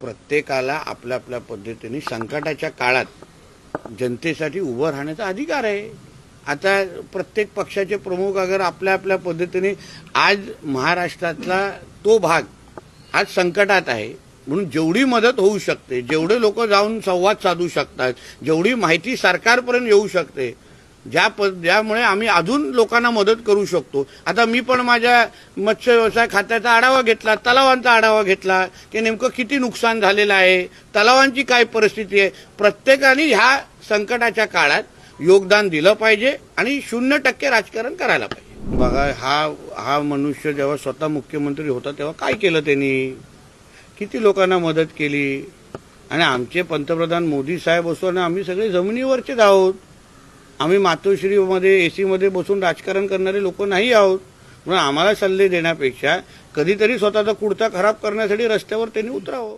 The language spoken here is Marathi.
प्रत्येकाला आपल्या आपल्या पद्धतीने संकटाच्या काळात जनतेसाठी उभं राहण्याचा अधिकार आहे। आता प्रत्येक पक्षाचे प्रमुख अगर आपल्या आपल्या पद्धतीने आज महाराष्ट्रातला तो भाग आज संकटात आहे म्हणून जेवढी मदत होऊ शकते, जेवढे लोक जाऊन संवाद साधू शकतात, जेवढी माहिती सरकारपर्यंत येऊ शकते, ज्यामुळे आम्ही अजून लोकांना मदत करू शकतो। आता मी पण माझ्या मत्स्य व्यवसाय खात्याचा आढावा घेतला, तलावांचा आढावा घेतला की नेमकं किती नुकसान झालेलं आहे, तलावांची काय परिस्थिती आहे। प्रत्येकाने ह्या संकटाच्या काळात योगदान दिलं पाहिजे आणि 0% राजकारण करायला पाहिजे। बघा, हा मनुष्य जेव्हा स्वतः मुख्यमंत्री होता तेव्हा काय केलं त्यांनी, किती लोकांना मदत केली। आणि आमचे पंतप्रधान मोदी साहेब असो आणि आम्ही सगळे जमिनीवरचेच आहोत, आम्ही मातोश्रीमध्ये एसी मध्ये बसून राजकारण करणारे लोक नाही आहोत। म्हणून आम्हाला सल्ले देण्यापेक्षा कधीतरी स्वतःचा कुर्ता खराब करण्यासाठी रस्त्यावर त्यांनी उतरावं।